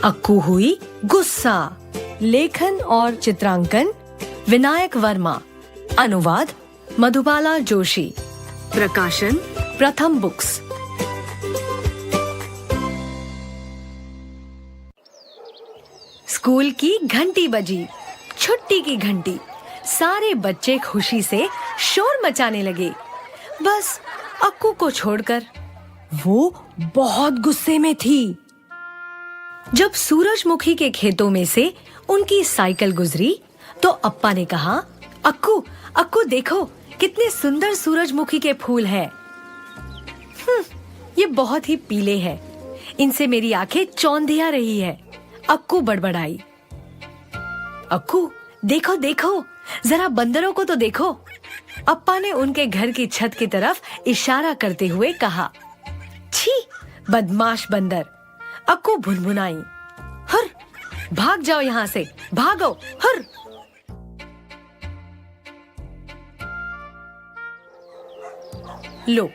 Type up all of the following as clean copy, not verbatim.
अक्कू हुई गुस्सा। लेखन और चित्रांकन विनायक वर्मा। अनुवाद मधुबाला जोशी। प्रकाशन प्रथम बुक्स। स्कूल की घंटी बजी। छुट्टी की घंटी। सारे बच्चे खुशी से शोर मचाने लगे, बस अक्कू को छोड़कर। वो बहुत गुस्से में थी। जब सूरजमुखी के खेतों में से उनकी साइकिल गुजरी तो अप्पा ने कहा, अक्कू अक्कू देखो कितने सुंदर सूरजमुखी के फूल हैं। ये बहुत ही पीले हैं, इनसे मेरी आंखें चौंधिया रही है। अक्कू बड़बड़ाई। अक्कू देखो देखो, जरा बंदरों को तो देखो। अप्पा ने उनके घर की छत की तरफ इशारा करते हुए कहा। छी, बदमाश बंदर। अक्कू भुनभुनाई। हर, भाग जाओ यहाँ से, भागो, हर। लो,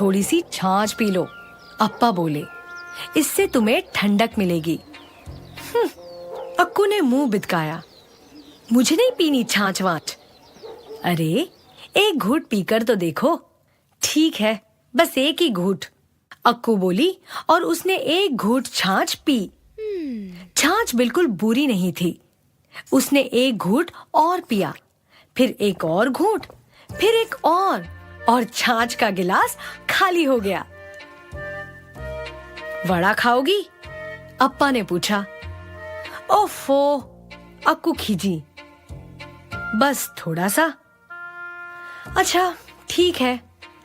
थोड़ी सी छाछ पी लो, अप्पा बोले, इससे तुम्हें ठंडक मिलेगी। अक्कू ने मुंह बिदकाया। मुझे नहीं पीनी छाछ वाछ। अरे, एक घूंट पीकर तो देखो। ठीक है, बस एक ही घूंट, अक्कू बोली और उसने एक घूंट छाछ पी। छाछ बिल्कुल बुरी नहीं थी। उसने एक घूंट और पिया, फिर एक और घूंट, फिर एक और छाछ का गिलास खाली हो गया। वड़ा खाओगी? अप्पा ने पूछा। ओफो, अक्कू खीजी। बस थोड़ा सा। अच्छा ठीक है,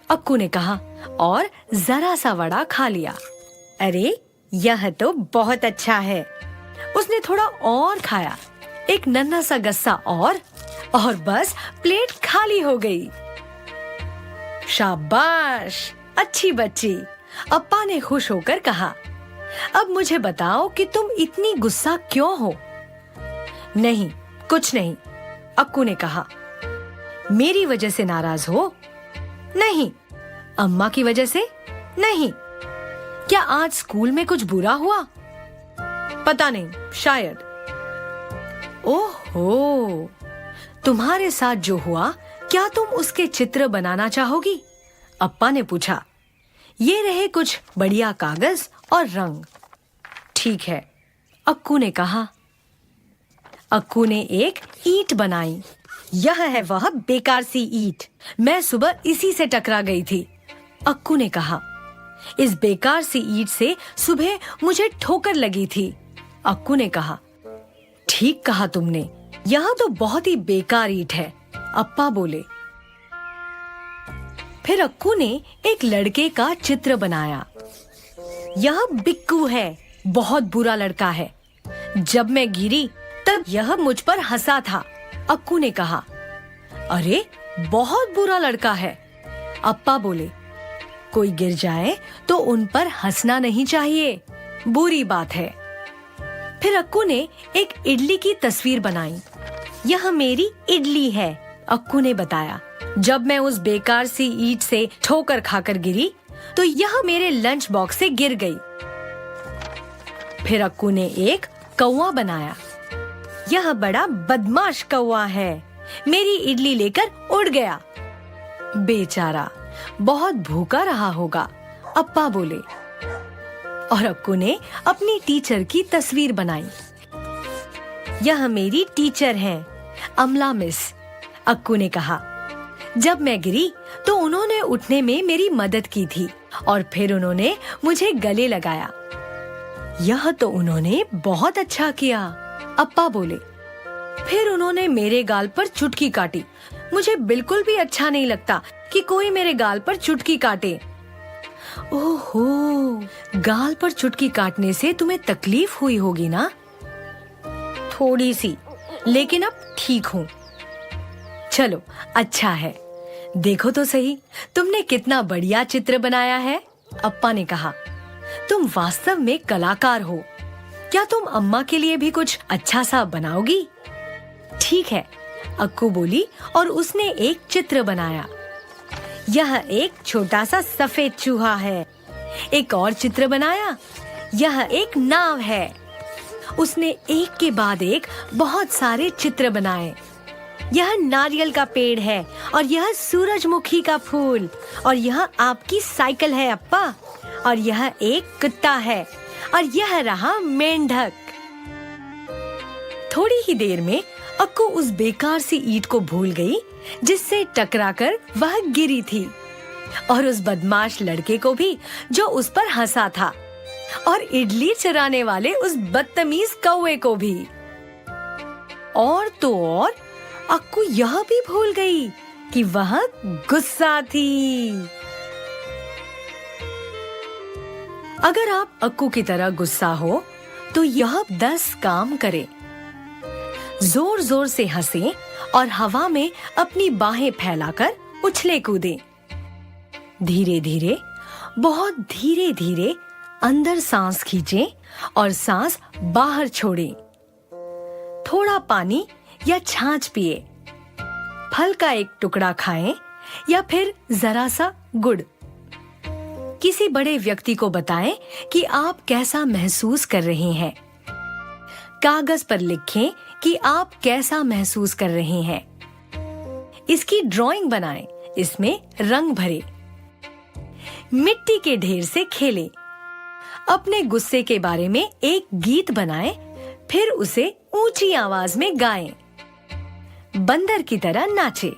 अक्कू ने कहा और जरा सा वड़ा खा लिया। अरे, यह तो बहुत अच्छा है। उसने थोड़ा और खाया, एक नन्हा सा गस्सा और बस प्लेट खाली हो गई। शाबाश, अच्छी बच्ची, अप्पा ने खुश होकर कहा। अब मुझे बताओ कि तुम इतनी गुस्सा क्यों हो? नहीं, कुछ नहीं, अक्कू ने कहा। मेरी वजह से नाराज हो? नहीं। अम्मा की वजह से? नहीं। क्या आज स्कूल में कुछ बुरा हुआ? पता नहीं, शायद। ओहो, तुम्हारे साथ जो हुआ, क्या तुम उसके चित्र बनाना चाहोगी? अप्पा ने पूछा। ये रहे कुछ बढ़िया कागज और रंग। ठीक है, अक्कू ने कहा। अक्कू ने एक ईंट बनाई। यह है वह बेकार सी ईंट, मैं सुबह इसी से टकरा गई थी, अक्कू ने कहा। इस बेकार सी ईंट से सुबह मुझे ठोकर लगी थी, अक्कू ने कहा। ठीक कहा तुमने, यह तो बहुत ही बेकार ईंट है, अप्पा बोले। फिर अक्कू ने एक लड़के का चित्र बनाया। यह बिक्कू है, बहुत बुरा लड़का है। जब मैं गिरी तब यह मुझ पर हंसा था, अक्कू ने कहा। अरे, बहुत बुरा लड़का है, अप्पा बोले। कोई गिर जाए तो उन पर हंसना नहीं चाहिए, बुरी बात है। फिर अक्कू ने एक इडली की तस्वीर बनाई। यह मेरी इडली है, अक्कू ने बताया। जब मैं उस बेकार सी ईंट से ठोकर खाकर गिरी तो यह मेरे लंच बॉक्स से गिर गई। फिर अक्कू ने एक कौवा बनाया। यह बड़ा बदमाश कौवा है, मेरी इडली लेकर उड़ गया। बेचारा, बहुत भूखा रहा होगा, अप्पा बोले। और अक्कू ने अपनी टीचर की तस्वीर बनाई। यह मेरी टीचर हैं, अमला मिस, अक्कू ने कहा। जब मैं गिरी तो उन्होंने उठने में मेरी मदद की थी और फिर उन्होंने मुझे गले लगाया। यह तो उन्होंने बहुत अच्छा किया, अप्पा बोले। फिर उन्होंने मेरे गाल पर चुटकी काटी। मुझे बिल्कुल भी अच्छा नहीं लगता कि कोई मेरे गाल पर चुटकी काटे। ओहो, गाल पर चुटकी काटने से तुम्हें तकलीफ हुई होगी ना? थोड़ी सी, लेकिन अब ठीक हूँ। चलो, अच्छा है। देखो तो सही, तुमने कितना बढ़िया चित्र बनाया है, अप्पा ने कहा। तुम वास्तव में कलाकार हो। क्या तुम अम्मा के लिए भी कुछ अच्छा सा बनाओगी? ठीक है, अक्कू बोली और उसने एक चित्र बनाया। यह एक छोटा सा सफेद चूहा है। एक और चित्र बनाया। यह एक नाव है। उसने एक के बाद एक बहुत सारे चित्र बनाए। यह नारियल का पेड़ है और यह सूरजमुखी का फूल और यह आपकी साइकिल है अप्पा और यह एक कुत्ता है और यह रहा मेंढक। थोड़ी ही देर में अक्कू उस बेकार सी ईंट को भूल गई जिससे टकराकर वह गिरी थी और उस बदमाश लड़के को भी जो उस पर हंसा था और इडली चुराने वाले उस बदतमीज कौवे को भी। और तो और अक्कू यह भी भूल गई कि वह गुस्सा थी। अगर आप अक्कू की तरह गुस्सा हो तो यह 10 काम करे। जोर जोर से हंसे और हवा में अपनी बाहें फैलाकर उछले कूदे। धीरे धीरे, बहुत धीरे धीरे अंदर सांस खींचे और सांस बाहर छोड़े। थोड़ा पानी या छाछ पिए, फल का एक टुकड़ा खाएं या फिर जरा सा गुड़। किसी बड़े व्यक्ति को बताएं कि आप कैसा महसूस कर रहे हैं। कागज पर लिखें कि आप कैसा महसूस कर रहे हैं। इसकी ड्राइंग बनाएं, इसमें रंग भरें। मिट्टी के ढेर से खेलें। अपने गुस्से के बारे में एक गीत बनाएं, फिर उसे ऊंची आवाज में गाएं। बंदर की तरह नाचें।